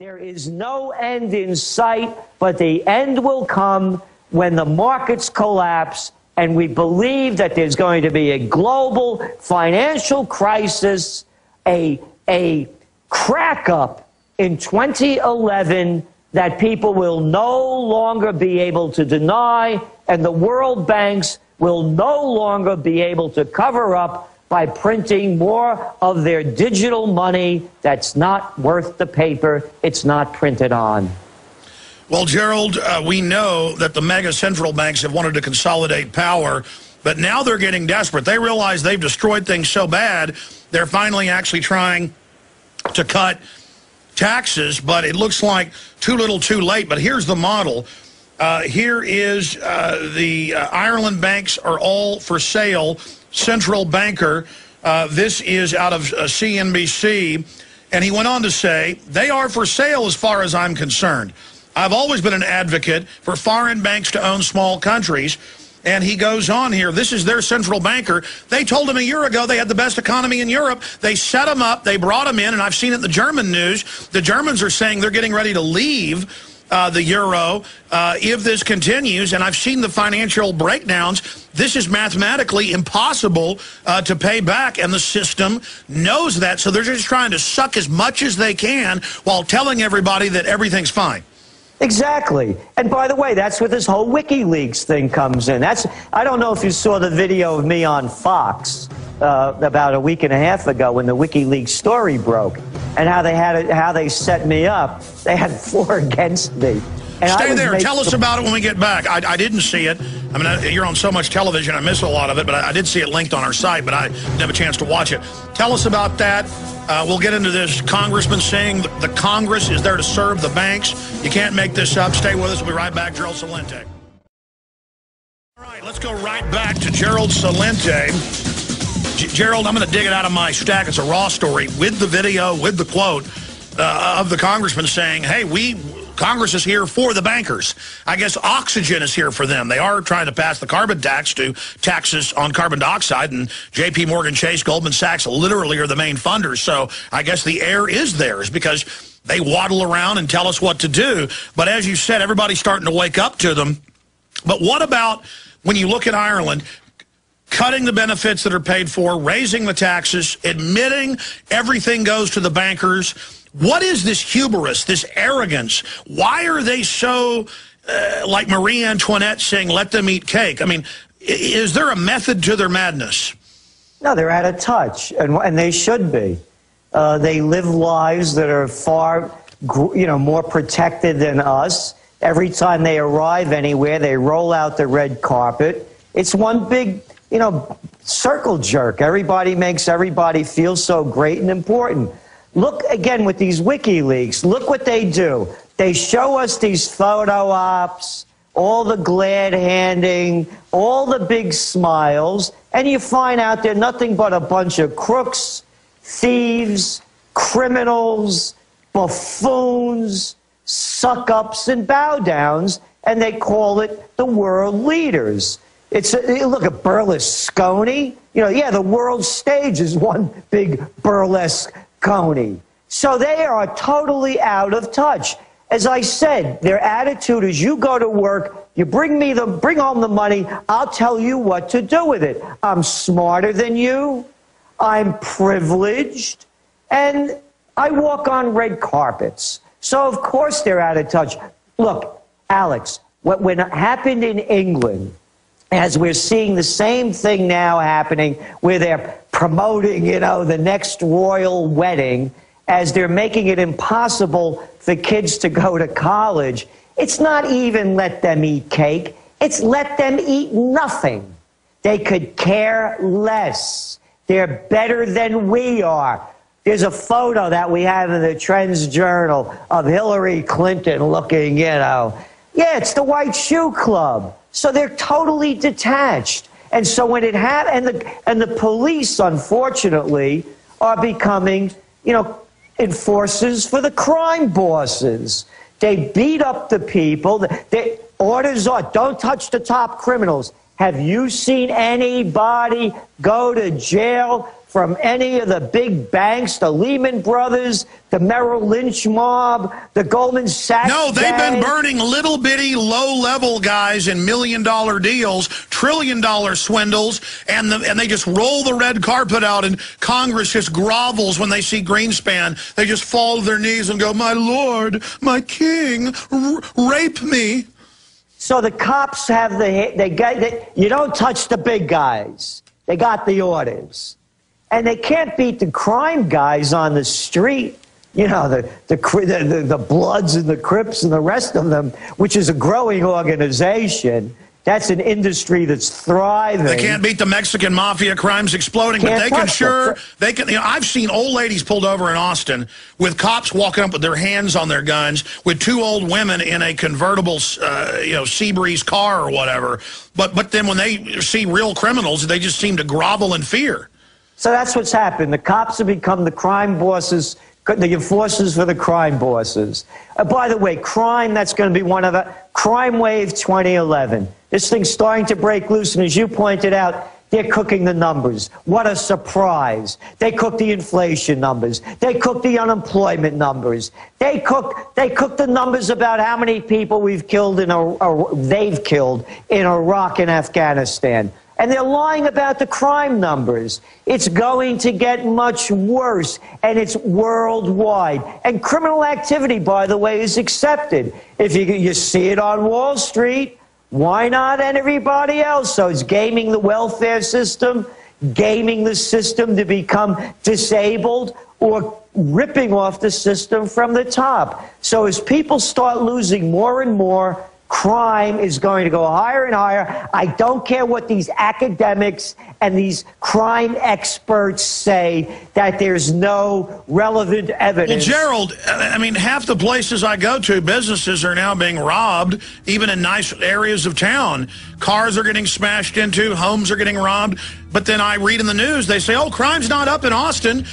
There is no end in sight, but the end will come when the markets collapse, and we believe that there's going to be a global financial crisis, a crack up in 2011 that people will no longer be able to deny, and the world banks will no longer be able to cover up by printing more of their digital money that's not worth the paper it's not printed on. Well, Gerald, we know that the mega central banks have wanted to consolidate power, but now they're getting desperate. They realize they've destroyed things so bad, they're finally actually trying to cut taxes, but it looks like too little too late. But here's the model. Here is the Ireland banks are all for sale. Central banker, this is out of CNBC, and he went on to say, they are for sale as far as I'm concerned. I've always been an advocate for foreign banks to own small countries. And he goes on here, this is their central banker. They told him a year ago they had the best economy in Europe. They set him up, they brought him in, and I've seen it in the German news. The Germans are saying they're getting ready to leave the euro if this continues, and I've seen the financial breakdowns. This is mathematically impossible to pay back, and the system knows that, so they're just trying to suck as much as they can while telling everybody that everything's fine. Exactly. And by the way, that's where this whole WikiLeaks thing comes in. I don't know if you saw the video of me on Fox about a week and a half ago when the WikiLeaks story broke, and how they set me up. They had 4 against me. And Stay there. Tell us about it when we get back. I didn't see it. I mean, you're on so much television, I miss a lot of it, but I did see it linked on our site, but I didn't have a chance to watch it. Tell us about that. We'll get into this. Congressman saying the Congress is there to serve the banks. You can't make this up. Stay with us. We'll be right back. Gerald Celente. All right, let's go right back to Gerald Celente. Gerald, I'm going to dig it out of my stack. It's a raw story with the video, with the quote of the congressman saying, hey, Congress is here for the bankers. I guess oxygen is here for them. They are trying to pass the carbon tax to taxes on carbon dioxide, and J.P. Morgan Chase, Goldman Sachs literally are the main funders. So I guess the air is theirs because they waddle around and tell us what to do. But as you said, everybody's starting to wake up to them. But what about when you look at Ireland, cutting the benefits that are paid for, raising the taxes, admitting everything goes to the bankers? What is this hubris, this arrogance? Why are they so, like Marie Antoinette saying, let them eat cake? I mean, is there a method to their madness? No, they're out of touch, and they should be. They live lives that are far, more protected than us. Every time they arrive anywhere, they roll out the red carpet. It's one big, circle jerk. Everybody makes everybody feel so great and important. Look, again, with these WikiLeaks, look what they do. They show us these photo ops, all the glad handing, all the big smiles, and you find out they're nothing but a bunch of crooks, thieves, criminals, buffoons, suck-ups, and bow-downs, and they call it the world leaders. Look at Berlusconi. The world stage is one big burlesque coney. So they are totally out of touch. As I said, their attitude is you go to work, you bring home the money, I'll tell you what to do with it. I'm smarter than you, I'm privileged, and I walk on red carpets. So of course they're out of touch. Look, Alex, what happened in England, as we're seeing the same thing now happening where they're promoting, the next royal wedding, as they're making it impossible for kids to go to college. It's not even let them eat cake. It's let them eat nothing. They could care less. They're better than we are. There's a photo that we have in the Trends Journal of Hillary Clinton looking, yeah, it's the White Shoe Club. So they're totally detached. And so when it happens, and the police, unfortunately, are becoming, enforcers for the crime bosses. They beat up the people. The orders are, don't touch the top criminals. Have you seen anybody go to jail from any of the big banks, the Lehman Brothers, the Merrill Lynch mob, the Goldman Sachs. No, they've been burning little bitty, low-level guys in million-dollar deals, trillion-dollar swindles, and they just roll the red carpet out, and Congress just grovels when they see Greenspan. They just fall to their knees and go, "My Lord, my King, rape me." So the cops have you don't touch the big guys. They got the orders. And they can't beat the crime guys on the street, you know, the Bloods and the Crips and the rest of them, which is a growing organization. That's an industry that's thriving. They can't beat the Mexican mafia, crimes exploding, but they can they can. You know, I've seen old ladies pulled over in Austin with cops walking up with their hands on their guns, with two old women in a convertible, Seabreeze car or whatever. But then when they see real criminals, they just seem to grovel in fear. So that's what's happened. The cops have become the crime bosses, the enforcers for the crime bosses. By the way, crime, that's going to be one of the Crime Wave 2011. This thing's starting to break loose, and as you pointed out, they're cooking the numbers. What a surprise. They cook the inflation numbers. They cook the unemployment numbers. They cook the numbers about how many people we've killed they've killed in Iraq and Afghanistan. And they're lying about the crime numbers. It's going to get much worse, and it's worldwide. And criminal activity, by the way, is accepted. If you see it on Wall Street, why not everybody else? So it's gaming the welfare system, gaming the system to become disabled, or ripping off the system from the top. So as people start losing more and more, crime is going to go higher and higher. I don't care what these academics and these crime experts say, that there's no relevant evidence. Well, Gerald, I mean, half the places I go to, businesses are now being robbed, even in nice areas of town. Cars are getting smashed into, homes are getting robbed. But then I read in the news, they say, oh, crime's not up in Austin,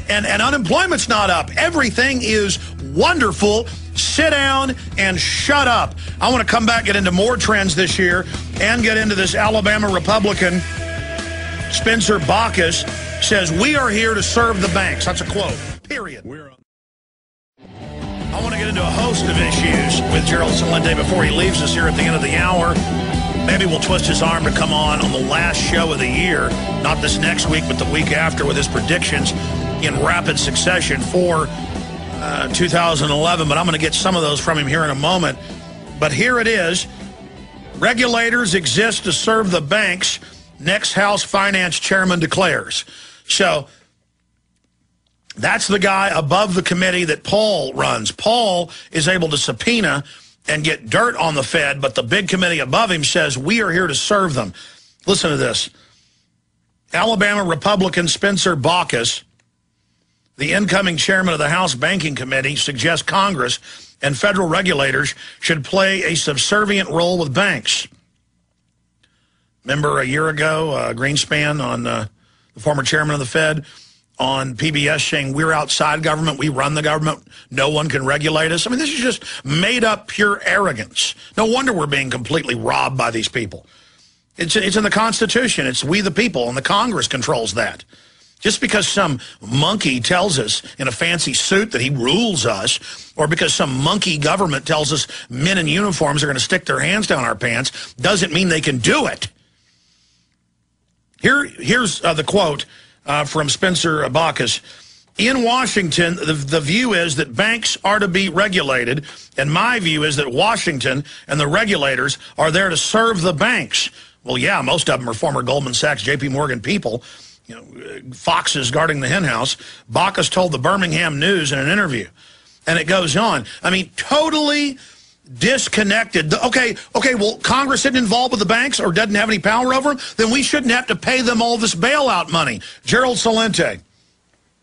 and unemployment's not up. Everything is wonderful. Sit down and shut up. I want to come back, get into more trends this year, and get into this Alabama Republican. Spencer Bacchus says, "We are here to serve the banks." That's a quote, period. I want to get into a host of issues with Gerald Celente before he leaves us here at the end of the hour. Maybe we'll twist his arm to come on the last show of the year, not this next week, but the week after, with his predictions in rapid succession for 2011, but I'm going to get some of those from him here in a moment. But here it is. Regulators exist to serve the banks, next House Finance Chairman declares. So that's the guy above the committee that Paul runs. Paul is able to subpoena and get dirt on the Fed, but the big committee above him says, we are here to serve them. Listen to this. Alabama Republican Spencer Bacchus, the incoming chairman of the House Banking Committee, suggests Congress and federal regulators should play a subservient role with banks. Remember a year ago, Greenspan, on the former chairman of the Fed, on PBS saying, we're outside government, we run the government, no one can regulate us. I mean, this is just made up pure arrogance. No wonder we're being completely robbed by these people. It's in the Constitution. It's we the people, and the Congress controls that. Just because some monkey tells us in a fancy suit that he rules us, or because some monkey government tells us men in uniforms are going to stick their hands down our pants, doesn't mean they can do it. Here's the quote from Spencer Bacchus. In Washington, the view is that banks are to be regulated, and my view is that Washington and the regulators are there to serve the banks. Well, yeah, most of them are former Goldman Sachs, J.P. Morgan people. You know, foxes guarding the henhouse. Bacchus told the Birmingham News in an interview. And it goes on. I mean, totally disconnected. Okay, well, Congress isn't involved with the banks or doesn't have any power over them, then we shouldn't have to pay them all this bailout money. Gerald Celente.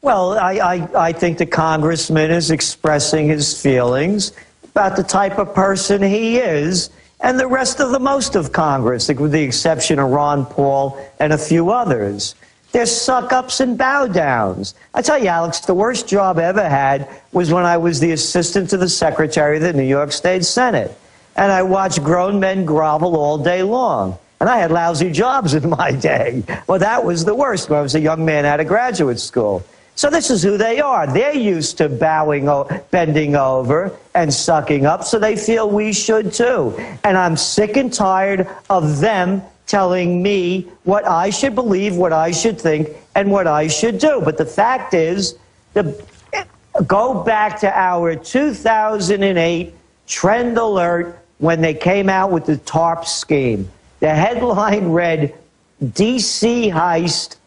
Well, I think the congressman is expressing his feelings about the type of person he is, and the rest of most of Congress, with the exception of Ron Paul and a few others. They're suck-ups and bow-downs. I tell you, Alex, the worst job I ever had was when I was the assistant to the secretary of the New York State Senate. And I watched grown men grovel all day long. And I had lousy jobs in my day. Well, that was the worst when I was a young man out of graduate school. So this is who they are. They're used to bending over and sucking up, so they feel we should too. And I'm sick and tired of them telling me what I should believe, what I should think, and what I should do. But the fact is, go back to our 2008 trend alert when they came out with the TARP scheme. The headline read, D.C. heist,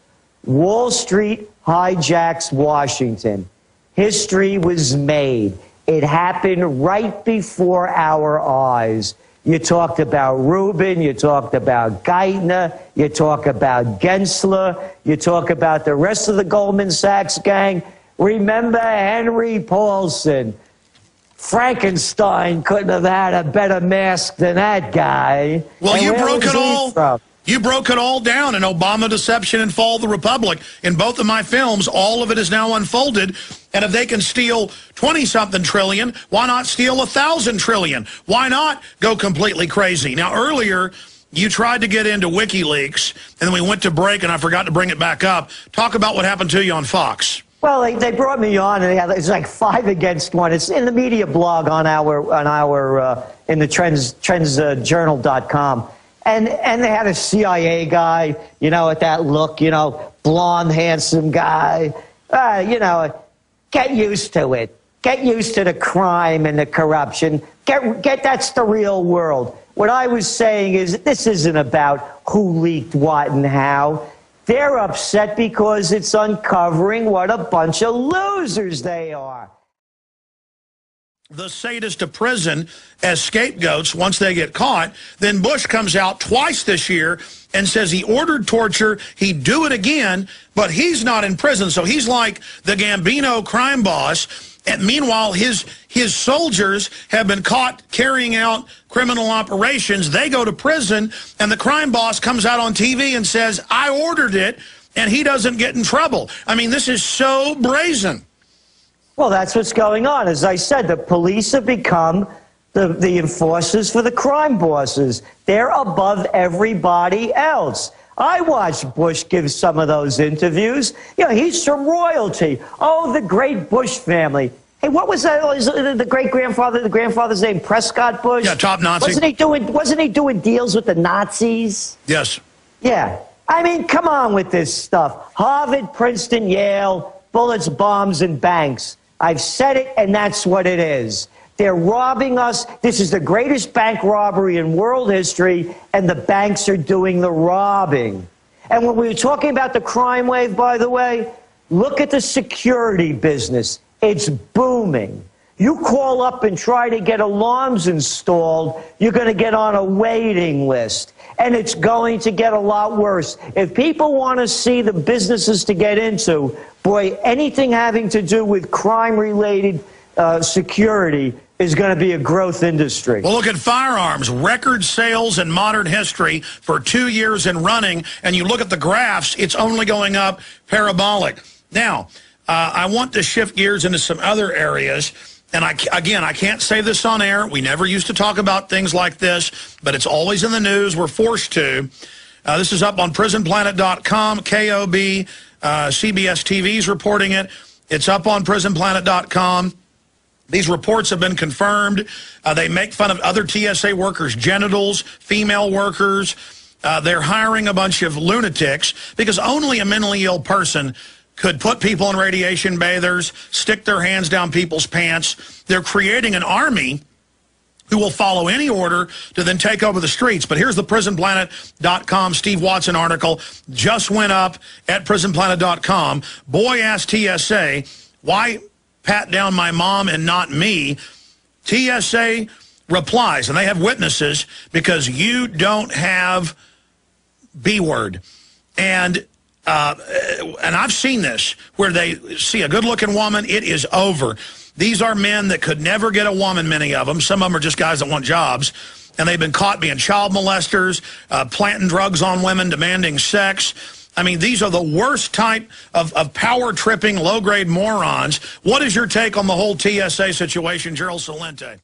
Wall Street hijacks Washington. History was made. It happened right before our eyes. You talked about Rubin, you talked about Geithner, you talk about Gensler, you talk about the rest of the Goldman Sachs gang. Remember Henry Paulson. Frankenstein couldn't have had a better mask than that guy. Well, you broke it all. You broke it all down in Obama, Deception, and Fall of the Republic. In both of my films, all of it is now unfolded. And if they can steal 20-something trillion, why not steal 1,000 trillion? Why not go completely crazy? Now, earlier, you tried to get into WikiLeaks, and then we went to break, and I forgot to bring it back up. Talk about what happened to you on Fox. Well, they brought me on, and it's like 5 against 1. It's in the media blog on our in the trendsjournal.com. And they had a CIA guy, you know, with that look, you know, blonde, handsome guy. You know, get used to it. Get used to the crime and the corruption. That's the real world. What I was saying is this isn't about who leaked what and how. They're upset because it's uncovering what a bunch of losers they are. The sadists to prison as scapegoats once they get caught. Then Bush comes out twice this year and says he ordered torture, he'd do it again, but he's not in prison. So he's like the Gambino crime boss. And meanwhile, his soldiers have been caught carrying out criminal operations. They go to prison, and the crime boss comes out on TV and says, I ordered it, and he doesn't get in trouble. I mean, this is so brazen. Well, that's what's going on. As I said, the police have become the enforcers for the crime bosses. They're above everybody else. I watched Bush give some of those interviews. You know, he's from royalty. Oh, the great Bush family. Hey, what was that? The great-grandfather, the grandfather's name, Prescott Bush? Yeah, top Nazi. Wasn't he doing deals with the Nazis? Yes. Yeah. I mean, come on with this stuff. Harvard, Princeton, Yale, bullets, bombs, and banks. I've said it, and that's what it is. They're robbing us. This is the greatest bank robbery in world history, and the banks are doing the robbing. And when we were talking about the crime wave, by the way, look at the security business. It's booming. You call up and try to get alarms installed, you're going to get on a waiting list. And it's going to get a lot worse. If people want to see the businesses to get into, boy, anything having to do with crime-related security is going to be a growth industry. Well, look at firearms. Record sales in modern history for 2 years and running. And you look at the graphs, it's only going up parabolic. Now, I want to shift gears into some other areas. And again, I can't say this on air. We never used to talk about things like this, but it's always in the news. We're forced to. This is up on prisonplanet.com. KOB, CBS TV's reporting it. It's up on prisonplanet.com. These reports have been confirmed. They make fun of other TSA workers' genitals, female workers. They're hiring a bunch of lunatics because only a mentally ill person could put people in radiation bathers, stick their hands down people's pants. They're creating an army who will follow any order to then take over the streets. But here's the prisonplanet.com Steve Watson article. Just went up at prisonplanet.com. Boy asked TSA, why pat down my mom and not me? TSA replies, and they have witnesses, because you don't have B-word. And I've seen this, where they see a good-looking woman, it is over. These are men that could never get a woman, many of them. Some of them are just guys that want jobs. And they've been caught being child molesters, planting drugs on women, demanding sex. I mean, these are the worst type of power-tripping, low-grade morons. What is your take on the whole TSA situation, Gerald Celente?